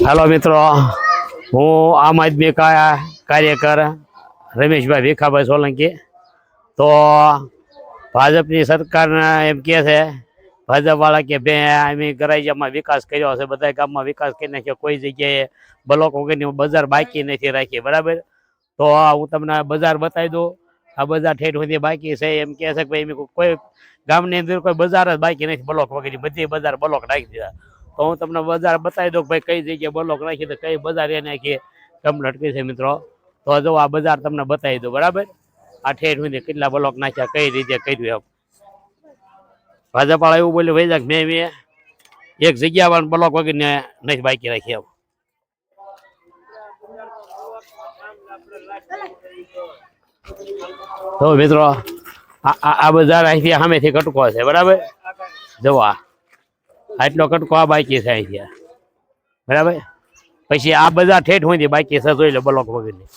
Hello मित्रों, हूँ आम आदमी का कार्यकर रमेशभाई भीखाभाई सोलंकी। तो भाजपनी सरकार एम कहे छे भाजप वाला के बे अमी गराइजामां विकास कर्यो छे, बधा गाममां विकास करी नाख्यो, कोई जग्याए ब्लॉक वगैरह बजार बाकी नहीं राखी। बराबर, तो हूँ तमने बजार बतावी दूं। आ बजार ठेठ सुधी बाकी छे। एम कहे छे के भाई कोई गामनी अंदर कोई बजार ज बाकी नहीं, ब्लॉक वगैरह बधी बजार ब्लॉक नाखी दीधा। तो हूँ तमने बजार बतावी दूं भाई कई जग्याए ब्लॉक नाखी तो कई बजार एने आखी कम्प्लीट करी छे मित्रों। तो जो आ बजार तमने बतावी दूं। बराबर, आ ठेठ सुधी કેટલા ब्लॉक नाख्या, कई रीते कर्युं एम। भाजप वाला एवं बोल्यो भाई मैं एक जग्या पर ब्लॉक वगैरह नहीं बाकी राखी एम। तो मित्रों आ बजार અહીંથી સામેથી કટકો છે। બરાબર, જો આટલો કટકો આ બાકી છે અહીંથી। બરાબર, પછી આ બજાર ઠેઠ સુધી બાકી છે, જોઈ લો બ્લોક વગરની।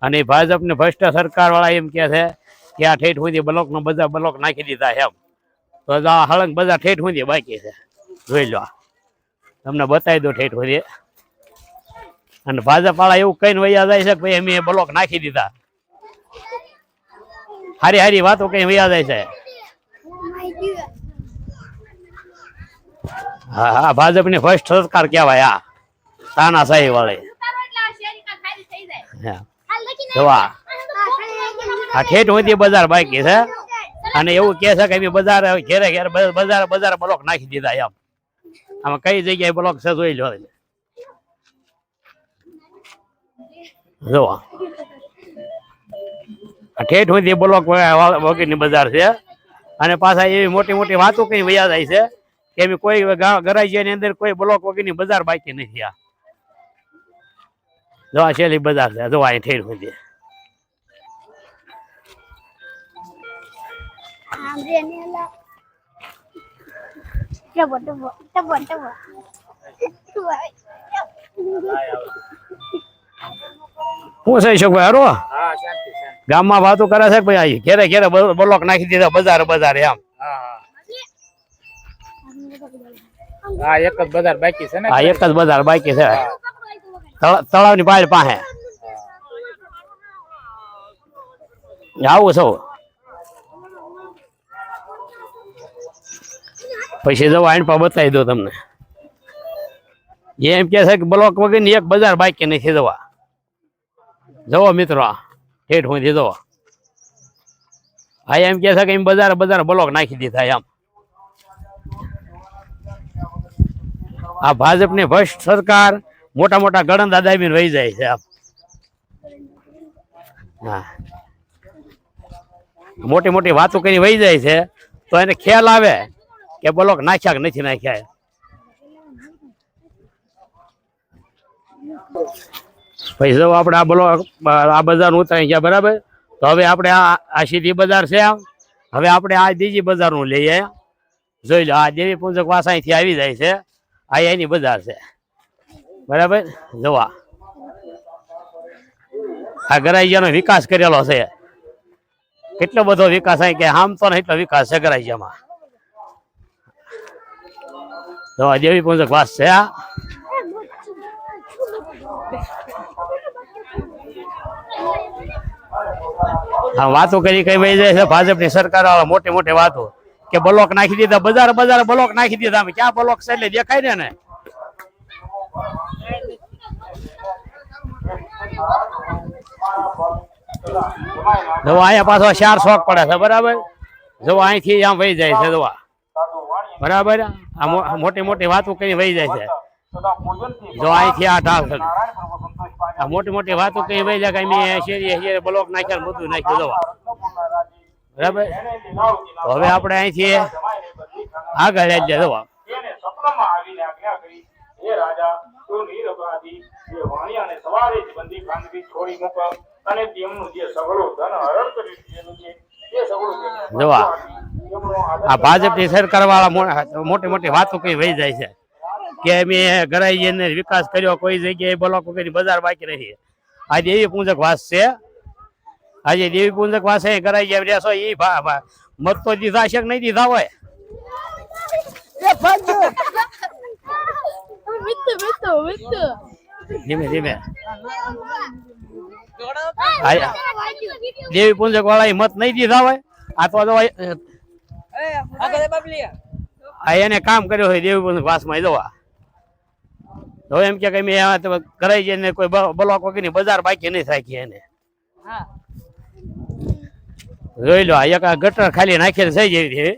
અને ભાજપની ભ્રષ્ટ સરકાર વાળા એમ કહે છે કે આ ઠેઠ સુધી બ્લોકનો બધા બ્લોક નાખી દીધા એમ। તો આ હળંગ બજાર ઠેઠ સુધી બાકી છે, જોઈ લો। તમને બતાવી દો ઠેઠ સુધી। અને ભાજપ વાળા એવું કહીને વૈયા જાય છે કે ભાઈ અમે બ્લોક નાખી દીધા। હારી હારી વાતો કઈ વૈયા જાય છે। હા હા, ભાજપની ભ્રષ્ટ સરકાર કહેવાય આ તાનાશાહી વાળી। જોવા આ ઠેઠ સુધી બજાર બાકી છે। અને એવું કે છે કે અમે બજાર ઘેરે ઘેરે બજાર બજાર બ્લોક નાખી દીધા એમ। આમાં કઈ જગ્યાએ બ્લોક છે જોઈ લો। જોવા ઠેઠ સુધી બ્લોક વગરની બજાર છે। અને પાછા એવી મોટી મોટી વાતો કઈ વૈયા જાય છે કે અમે કોઈ ગરાજીયાની અંદર કોઈ બ્લોક વગરની બજાર બાકી નથી। આ જોવા છેલ્લી બજાર છે, જોવા અહીં ઠેઠ સુધી। શું છે અશોકભાઈ? હારો ગામમાં વાતો કરે છે ભાઈ ઘેરે ઘેરે બ્લોક નાખી દીધા બજાર બજાર એમ। હા, એક જ બજાર બાકી છે ને? હા, એક જ બજાર બાકી છે, તળાવની પાળ પાસે। આવું છો પછી જવા આઈન પર બતાવી દો તમને। એમ કે છે કે બ્લોક વગરની એક બજાર બાકી નથી। જવા જવો મિત્રો ઠેઠ સુધી જવો। હા, એમ કે છે કે એમ બજાર બજાર બ્લોક નાખી દીધા એમ। આ ભાજપની ભ્રષ્ટ સરકાર મોટા મોટા ગણંદા દાબીને વહી જાય છે। હા, મોટી મોટી વાતો કરી વહી જાય છે તો એને ખ્યાલ આવે કે બ્લોક નાખ્યા કે નથી નાખ્યા। પછી જો આપણે આ બ્લોક આ બજાર ઉતરાઈ ગયા। બરાબર, તો હવે આપણે આ સીધી બજાર છે। હવે આપણે આ બીજી બજારનું લઈએ, જોઈ લો। આ દેવી પૂજક વાસ અહીંથી આવી જાય છે, આ એની બજાર છે। બરાબર, જોવા આ ગરાઈજાનો વિકાસ કરેલો છે, કેટલો બધો વિકાસ અહીં કે આમ તો એટલો વિકાસ છે ગરાઈજામાં। જોવા દેવી પૂજક વાસ છે આ। હા, વાતો કરી કઈ વહી જાય છે ભાજપની સરકાર વાળા, મોટી મોટી વાતો કે બ્લોક નાખી દીધા બજાર બજાર બ્લોક નાખી દીધા। અમે ક્યાં બ્લોક છે એટલે દેખાય ને। જો અહીંયા પાછો 4 શોખ પડે છે। બરાબર, જો અહીંથી આમ વહી જાય છે। જોવા બરાબર, આ મોટી મોટી વાતો કરી વહી જાય છે। જો અહીંથી આ ઢાળ છે, આ મોટી મોટી વાતો કઈ વહી જાય કે અમે શેરી બ્લોક નાખ્યા બધું નાખ્યું। જોવા બરાબર, તો હવે આપણે અહીંથી આગળ જ જોવા। જોવા આ ભાજપની સરકાર વાળા મોટી મોટી વાતો કઈ વહી જાય છે કે અમે ગરાઈજીને વિકાસ કર્યો, કોઈ જગ્યાએ બ્લોક વગરની બજાર બાકી નથી। આ દેવી પૂજક વાસ છે। આજે દેવી પૂજક વાસે કરાઈ જાય રહેશો એ મત તો દીધા છે કે નહીં દીધા હોય? ધીમે ધીમે દેવી પુંજક વાળા મત નહીં દીધા હોય. આ તો એને કામ કર્યો હોય દેવી પુંજક વાસમાં જવા. હવે એમ કે મેં કરાઈ જઈને કોઈ બ્લોક વગર ની બજાર બાકી નહીં થાય એને. જોઈ લો એક ગટર ખાલી નાખીને થઈ જેવી છે.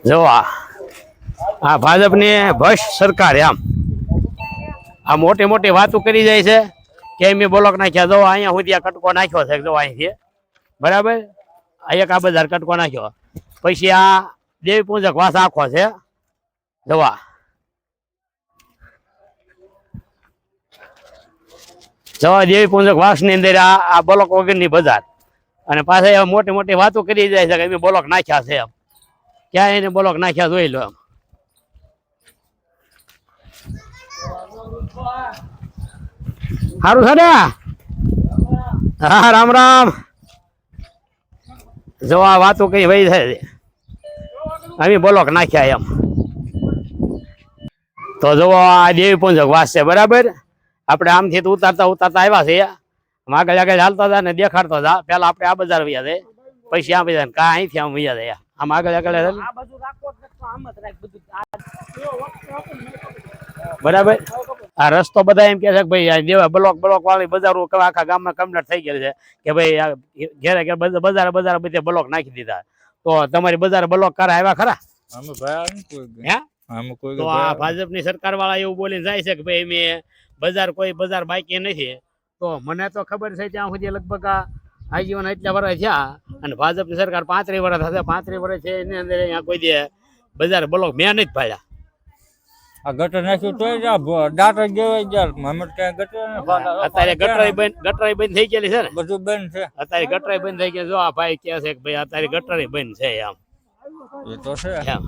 જોવા આ ભાજપની ભ્રષ્ટ સરકાર એમ આ મોટી મોટી વાતો કરી જાય છે કે મેં બ્લોક નાખ્યા. જો અહીંયા સુધી આ કટકો નાખ્યો છે. જો અહીંથી બરાબર એક આ બજાર કટકો નાખ્યો. પછી આ દેવી પૂજક વાસ આખો છે. જોવા જવા દેવી પૂજક વાસ ની અંદર આ બ્લોક વગર ની બજાર. અને પાછા મોટી મોટી વાતો કરી જાય છે કે અમે બ્લોક નાખ્યા છે એમ. ક્યાં એને બ્લોક નાખ્યા જોઈ લો એમ. સારું છે ને? હા રામ રામ. જો આ વાતો કઈ વહી થાય અમે બ્લોક નાખ્યા એમ. તો જો આ દેવી પૂજક વાસ છે બરાબર. આપણે આમથી તો ઉતારતા ઉતારતા આવ્યા છે. આગળ આગળ હાલતા હતા ને દેખાડતા હતા. પેલા આપણે આ બજાર વયા જાય પછી આ બજાર કા અહીંથી આમ વયા જાય. આમ આગળ આગળ બરાબર. આ રસ્તો બધા એમ કે છે કે ભાઈ દેવા બ્લોક વાળી બજારો આખા ગામમાં કમ્પ્લીટ થઈ ગયેલી છે કે ભાઈ ઘેરે ઘેર બજાર બધે બ્લોક નાખી દીધા. તો તમારી બજાર બ્લોક કરા આવ્યા ખરા? તો આ ભાજપની સરકાર વાળા એવું બોલીને જાય છે કે ભાઈ મેં કોઈ બજાર બાકી નથી. તો મને તો ખબર છે ત્યાં સુધી લગભગ આજીવન એટલા વર્ષ થયા અને ભાજપની સરકાર 35 વર્ષ થશે. 35 વર્ષ છે એની અંદર અહીંયા કોઈ દે બજાર બ્લોક મેં નથી પાડ્યા. આ ગટર નાખ્યું તો દાંત જેવાય યાર મમ્મી ક્યાં ગટર અત્યારે ગટરાઈ બંધ થઈ ગયેલી છે ને. બધું બંધ છે અત્યારે ગટરાઈ બંધ થઈ ગઈ. જો આ ભાઈ કહે છે કે ભાઈ અત્યારે ગટરાઈ બંધ છે એમ. એ તો છે એમ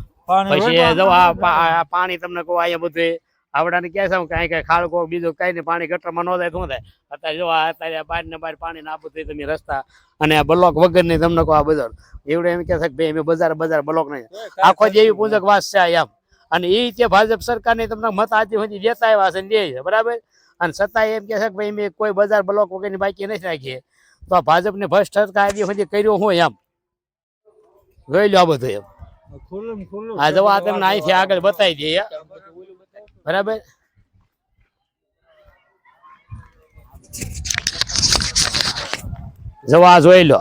પછી જો આ પાણી તમને કહું અહીંયા બધું આવડાને કહે છે કઈ કઈ ખાડકો બીજું કઈ નહીં પાણી ગટરમાં ન જાય શું થાય. અત્યારે જો અત્યારે બહાર ને બહાર પાણી ના બધું તમે રસ્તા અને આ બ્લોક વગર ની તમને કહો આ બજાર એવડે એમ કે છે કે ભાઈ અમે બજાર બ્લોક નહીં. આખો દેવી પૂજક વાસ છે એમ. અને એ તે ભાજપ સરકારની તમને મત આજે સુધી દેતા આવ્યા છે દે છે બરાબર. અને છતાંય એમ કે છે કે ભાઈ મેં કોઈ બજાર બ્લોક વગરની બાકી નથી રાખીએ. તો આ ભાજપની ભ્રષ્ટ સરકાર આજે સુધી કર્યો હોય એમ. જોઈ લો આ બધું એમ. આ જવા તમને અહીંથી આગળ બતાવી દઈએ બરાબર. જવા જોઈ લો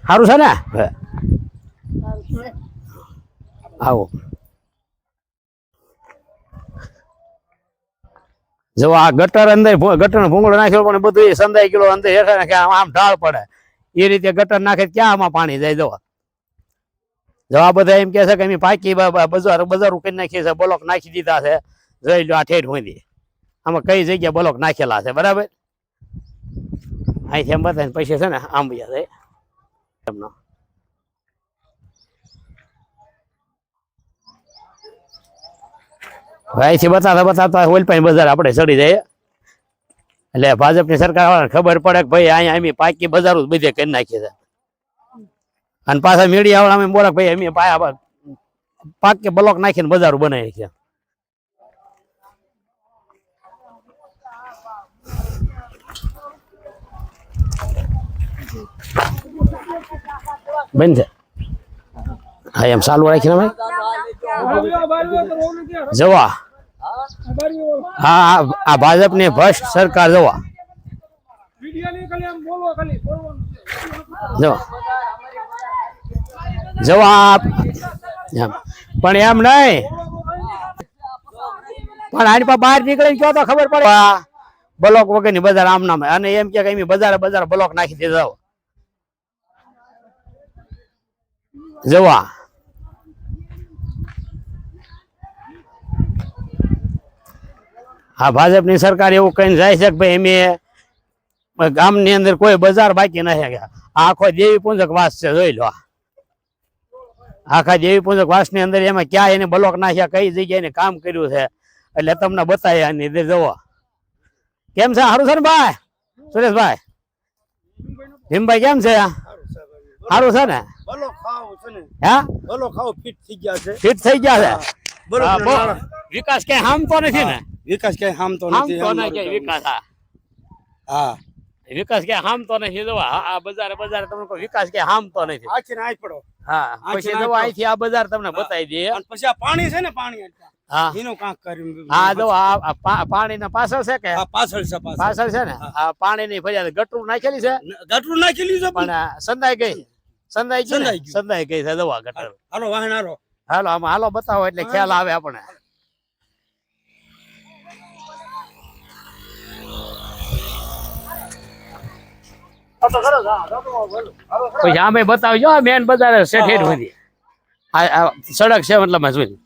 સારું છે ને? આવો જો આ ગટર અંદર ગટર ભૂંગળો નાખ્યો પણ બધું સંધાઈ ગયેલો અંદર હેઠા નાખે આમ ઢાળ પડે એ રીતે ગટર નાખે ક્યાં આમાં પાણી જાય. જવા બધા એમ કે છે કે અમે પાકી બજારો કરી નાખીએ છે બ્લોક નાખી દીધા છે. જોઈ લો આ ઠેઠ હોય આમાં કઈ જગ્યા બ્લોક નાખેલા છે બરાબર. અહીંથી એમ બતાવીને પૈસા છે ને આમ બીજા જાય એમનો. અહીંથી બતાતા ઓલપાઈ બજાર આપણે ચડી જાય. એટલે ભાજપની સરકાર વાળાને ખબર પડે કે ભાઈ અહીંયા અમે પાકી બજારો બધે કરી નાખીએ છે. અને પાછા મીડિયા વાળા અમે બોલે ભાઈ અમે પાકી બ્લોક નાખીને બજારો બનાવી છે. બંધ હા એમ ચાલુ રાખીને જવા. હા આ ભાજપની ભ્રષ્ટ સરકાર જવા જવા પણ એમ નહીં પણ આની પર બહાર નીકળી ગયો તો ખબર પડે બ્લોક વગર ની બજાર આમ નામ. અને એમ કે બજાર બ્લોક નાખી દીધા. જવા આ ભાજપની સરકાર એવું કહીને જાય છે કે ભાઈ અમે ગામની અંદર કોઈ બજાર બાકી નથી ગયા. આખો દેવી પૂજક વાસ છે જોઈ લો. આખા દેવી પૂજક વાસની અંદર એમાં ક્યાં એને બ્લોક નાખ્યા, કઈ જગ્યાએ એને કામ કર્યું છે એટલે તમને બતાવ્યા ની અંદર જોવો. કેમ છે? સારું છે ને ભાઈ સુરેશભાઈ? ભીમભાઈ કેમ છે? સારું છે ને? ભલો ખાવ છે ને, હા ભલો ખાવ ફિટ થઈ ગયા છે. ફિટ થઈ ગયા છે. બરોબર હા, ને? બહુ વિકાસ ક્યાંય હામતો નથી ને? વિકાસ કઈ હામતો નથી. હામતો ના ક્યાંય વિકાસ. હા વિકાસ ક્યાંય હામતો નથી. જો આ બજારે તમને કોઈ વિકાસ ક્યાંય હામતો નથી. આથી ને આજ પડો. હા પછી જો અહીંથી આ બજાર તમને બતાવી દઈએ. અને પછી આ પાણી છે ને, પાણી હા એનું કાંક કર્યું. હા જો આ પાણીના પાછળ છે કે આ પાછળ છે, પાછળ છે ને આ પાણીની ફરિયાદ ગટરું નાખેલી છે ગટરું નાખેલી છે પણ સંધાઈ ગઈ. સંધાઈ ગઈ ને? સંધાઈ ગયું. સંધાઈ ગઈ છે દવા ગટર. હાલો વાહન હાલો. હાલો આમાં હાલો બતાવો એટલે ખ્યાલ આવે આપણે. પછી આમે બતાવજો મેન બજાર શેઠ સુધી આ સડક છે મતલબ જોઈ.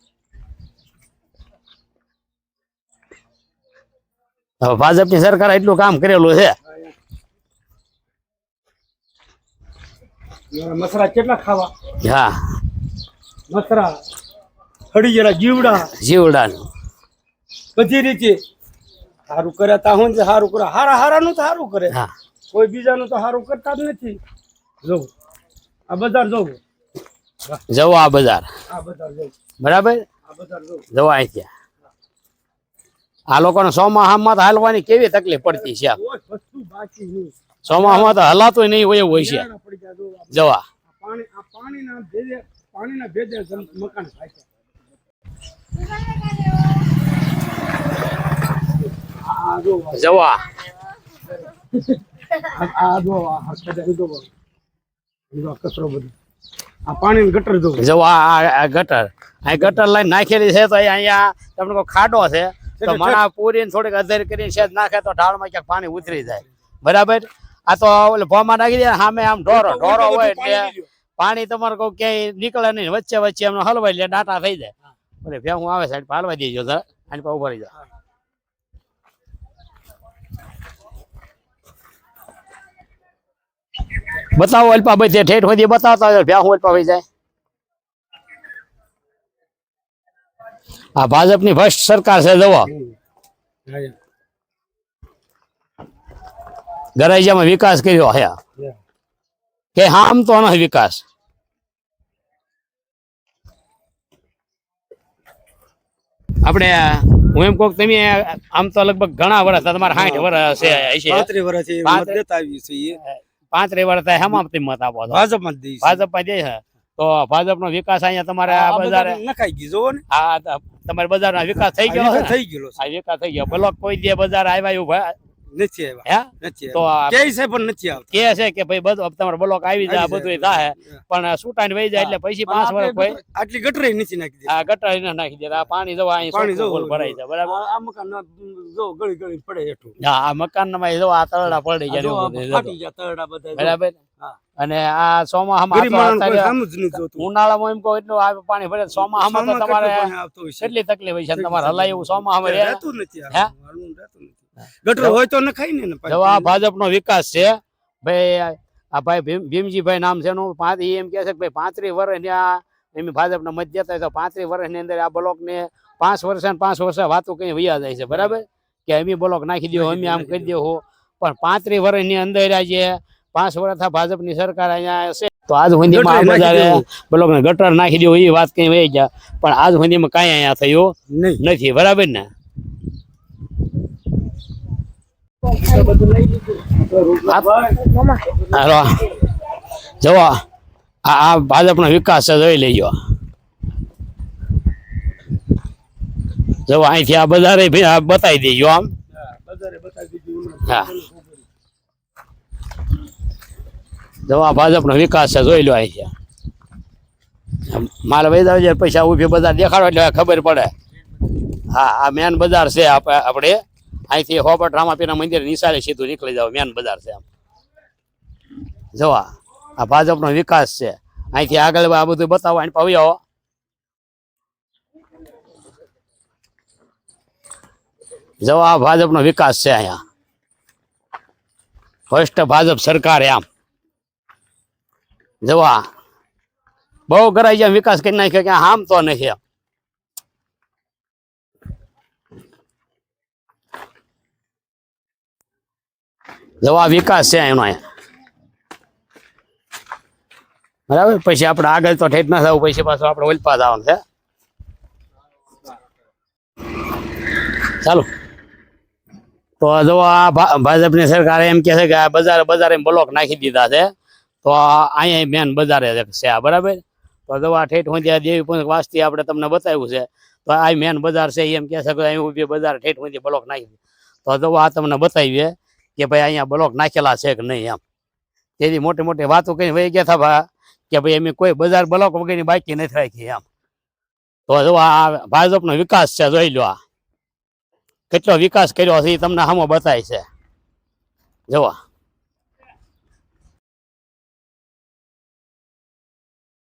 હવે ભાજપની સરકાર એટલું કામ કરેલું છે. મસરા કેટલા ખાવા? હા મસરા હળી જરા જીવડા જીવડાનું બધી રીતે સારું કરે. તા હું સારું કરે, હારા હારાનું તો સારું કરે, હા કોઈ બીજાનું તો સારું કરતા જ નથી. જો આ બજાર જો, જવો આ બજાર આ બજાર જો, બરાબર. આ બજાર જો. જવા અહીંથી આ લોકોને સોમાહામાં તો હાલવાની કેવી તકલીફ પડતી છે. કોઈ વસ્તુ બાકી નહીં. સોમાહામાં તો હલાતું નહીં હોય એવું હોય છે. પડી ગયા જો. જવા આ પાણીના ભેજે મકાન થાય છે. આ જો, જવા આ જો, આ કચરો જો. આ કચરો બધો, આ પાણી ગટર જો. જવા આ ગટર આ ગટર લાઈન નાખેલી છે તો અહીંયા તમને કોઈ ખાડો છે તો મણા પૂરીને થોડીક અધર કરીને સેજ નાખે તો ઢાળમાં ક્યાંક પાણી ઉતરી જાય. બરાબર. આ તો ઓલે ભોમાં નાખી દે સામે આમ ઢોરો હોય એટલે પાણી તમારે કોઈ ક્યાંય નીકળે નહીં. વચ્ચે વચ્ચે એમને હલવાઈ લે ડાટા થઈ જાય. બોલે ભેહું આવે સાઈડ પર હલવાઈ દેજો જરા આની પર ઉભા રહી જાય. બતાવો અલ્પા બધે ઠેઠ સુધી બતાવતા હોય ભેહું અલ્પા વહી જાય. આ ભાજપની ભ્રષ્ટ સરકાર છે. જવો ગરાઈજામાં વિકાસ કર્યો હે કે આમ તો નથી વિકાસ. આપણે હું એમ કહું તમે આમ તો લગભગ ઘણા વર્ષ તમારા 60 વર્ષ છે. 35 વર્ષથી મત દેતા આવી છે. 35 વર્ષ થાય હેમાં તમે મત આપો છો? ભાજપમાં જ દઈ છે. ભાજપમાં દે છે તો ભાજપનો વિકાસ અહીંયા તમારે આ બજારે નખાઈ ગઈ જોવો ને. આ તમારા બજારનો વિકાસ થઈ ગયો છે ને? થઈ ગયેલો છે. આ વિકાસ થઈ ગયો. બ્લોક કોઈ દે બજાર આવ્યા એવું નથી આવ્યા. હે નથી તો આવ્યા. ક્યાંય છે પણ નથી આવતા. કે છે કે ભાઈ બધું તમારે બ્લોક આવી જાય બધું થાય પણ છૂટાઈને વહી જાય એટલે પછી 5 વર્ષ કોઈ આટલી ગટરે નથી નાખી દીધી. આ ગટર એને નાખી દે. આ પાણી જવા અહીં પાણી પાણી જો ભરાઈ જાય. બરાબર. આ મકાન જો ગળી ગળી પડે હેઠું. હા આ મકાનમાં જો આ તરડા પડી આ જો જાય આ ફાટી ગયા તરડા બધા. બરાબર. હા. અને આ ચોમાસામાં ગરીબ માણસ કોઈ કામ જ નથી જોતું. ઉનાળામાં એમ કહો એટલું આ પાણી ભરે. ચોમાસામાં તો તમારે કેટલું પાણી આવતું હોય છે. કેટલી તકલીફ હોય છે તમારે હલાય એવું ચોમાસામાં રહે. રહેતું નથી. હે? હાલવું રહેતું નથી. ગટર હોય તો નખાય ને પાછું. જો આ ભાજપનો વિકાસ છે ભાઈ. આ ભાઈ ભીમજીભાઈ નામ છે એનું એમ કે છે કે ભાઈ 35 વર્ષ આ એમ ભાજપના મત દેતા હોય તો 35 વર્ષની અંદર આ બ્લોક ને 5 વર્ષે ને 5 વર્ષે વાતો કઈ વૈયા જાય છે. બરાબર કે અમે બ્લોક નાખી દો અમે આમ કરી દેવું પણ 35 વર્ષની અંદર આજે 5 વર્ષ ભાજપની સરકાર અહીંયા છે તો આજ સુધીમાં આ બજારે બ્લોક ને ગટર નાખી દો એ વાત કઈ વહી ગયા પણ આજ સુધીમાં કઈ અહીંયા થયું નથી. બરાબર ને? હાલો જવો આ ભાજપનો વિકાસ છે જોઈ લેજો. જવો અહીંથી આ બજારે બતાવી દેજો આમ. હા જવો આ ભાજપનો વિકાસ છે જોઈ લો. અહીંથી માલ વૈદા જાય પૈસા ઉભી બજાર દેખાડો એટલે ખબર પડે. હા આ મેન બજાર છે આપણે અહીંથી હોબટ રામાપીરના મંદિર નિશાળે સીધું નીકળી જાવ. મેન બજાર છે આમ. જોવા આ ભાજપનો વિકાસ છે. અહીંથી આગળ આ બધું બતાવો અહીં પાવી આવો. જોવા આ ભાજપનો વિકાસ છે અહીંયા. ભ્રષ્ટ ભાજપ સરકાર આમ. જોવા બહુ કરાઈ જાય વિકાસ કરી નાખ્યો કે આમ તો નથી એમ. જો આ વિકાસ છે એનો અહીંયા. બરાબર, પછી આપણે આગળ તો ઠેઠ ના થવું, પછી પાછું આપણે ઓલપા જવાનું છે. ચાલો, તો જો આ ભાજપની સરકારે એમ કે છે કે આ બજારે બ્લોક નાખી દીધા છે, તો અહીંયા મેન બજારે છે આ. બરાબર, તો જો આ ઠેઠ સુધી દેવી પંથ વાસ્તી આપણે તમને બતાવ્યું છે, તો આ મેન બજાર છે એમ કે છે કે અહીં ઉભી બજાર ઠેઠ સુધી બ્લોક નાખી દીધું. તો જો આ તમને બતાવીએ કે ભાઈ અહીંયા બ્લોક નાખેલા છે કે નહીં એમ. તેથી મોટી મોટી વાતો કરીને વહી ગયા હતા કે ભાઈ એમ કોઈ બજાર બ્લોક વગેરેની બાકી નથી રાખી એમ. તો જો આ ભાજપનો વિકાસ છે, જોઈ લો આ કેટલો વિકાસ કર્યો છે એ તમને સામો બતાય છે. જોવા